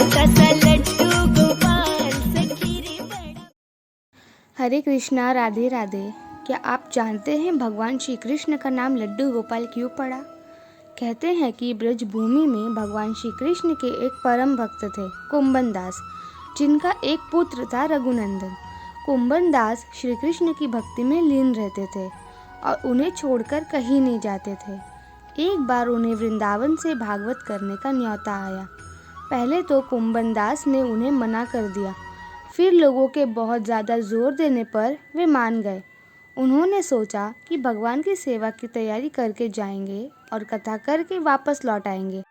कसा लड्डू गोपाल सखी रे बड़ा। हरे कृष्णा, राधे राधे। क्या आप जानते हैं भगवान श्री कृष्ण का नाम लड्डू गोपाल क्यों पड़ा? कहते हैं कि ब्रज भूमि में भगवान श्री कृष्ण के एक परम भक्त थे, कुंभन दास, जिनका एक पुत्र था रघुनंदन। कुंभन दास श्री कृष्ण की भक्ति में लीन रहते थे और उन्हें छोड़कर कहीं नहीं जाते थे। एक बार उन्हें वृंदावन से भागवत करने का न्योता आया। पहले तो कुंभन दास ने उन्हें मना कर दिया, फिर लोगों के बहुत ज़्यादा जोर देने पर वे मान गए। उन्होंने सोचा कि भगवान की सेवा की तैयारी करके जाएंगे और कथा करके वापस लौट आएंगे।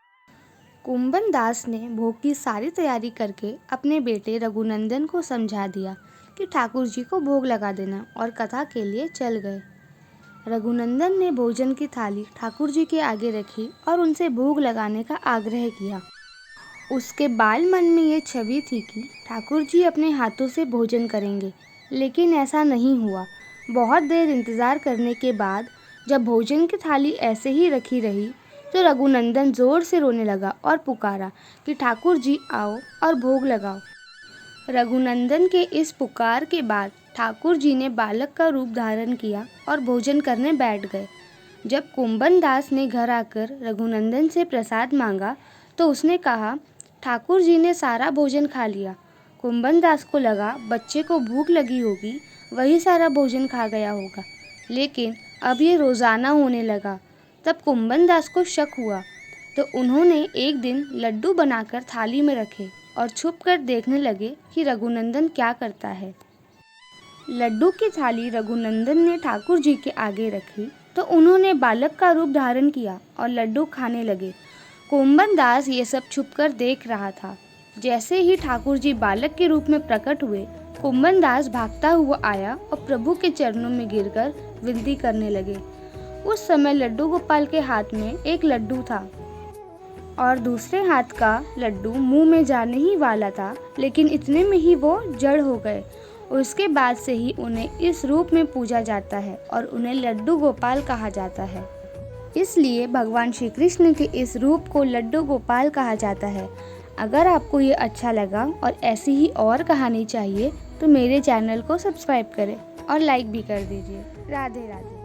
कुंभन दास ने भोग की सारी तैयारी करके अपने बेटे रघुनंदन को समझा दिया कि ठाकुर जी को भोग लगा देना और कथा के लिए चल गए। रघुनंदन ने भोजन की थाली ठाकुर जी के आगे रखी और उनसे भोग लगाने का आग्रह किया। उसके बाल मन में ये छवि थी कि ठाकुर जी अपने हाथों से भोजन करेंगे, लेकिन ऐसा नहीं हुआ। बहुत देर इंतज़ार करने के बाद जब भोजन की थाली ऐसे ही रखी रही तो रघुनंदन ज़ोर से रोने लगा और पुकारा कि ठाकुर जी आओ और भोग लगाओ। रघुनंदन के इस पुकार के बाद ठाकुर जी ने बालक का रूप धारण किया और भोजन करने बैठ गए। जब कुंभन दास ने घर आकर रघुनंदन से प्रसाद मांगा तो उसने कहा, ठाकुर जी ने सारा भोजन खा लिया। कुंभन दास को लगा बच्चे को भूख लगी होगी, वही सारा भोजन खा गया होगा, लेकिन अब ये रोज़ाना होने लगा। तब कुंभन दास को शक हुआ तो उन्होंने एक दिन लड्डू बनाकर थाली में रखे और छुप कर देखने लगे कि रघुनंदन क्या करता है। लड्डू की थाली रघुनंदन ने ठाकुर जी के आगे रखी तो उन्होंने बालक का रूप धारण किया और लड्डू खाने लगे। कुंभन दास ये सब छुपकर देख रहा था। जैसे ही ठाकुर जी बालक के रूप में प्रकट हुए, कुंभन दास भागता हुआ आया और प्रभु के चरणों में गिरकर विनती करने लगे। उस समय लड्डू गोपाल के हाथ में एक लड्डू था और दूसरे हाथ का लड्डू मुंह में जाने ही वाला था, लेकिन इतने में ही वो जड़ हो गए। उसके बाद से ही उन्हें इस रूप में पूजा जाता है और उन्हें लड्डू गोपाल कहा जाता है। इसलिए भगवान श्री कृष्ण के इस रूप को लड्डू गोपाल कहा जाता है। अगर आपको ये अच्छा लगा और ऐसी ही और कहानी चाहिए तो मेरे चैनल को सब्सक्राइब करें और लाइक भी कर दीजिए। राधे राधे।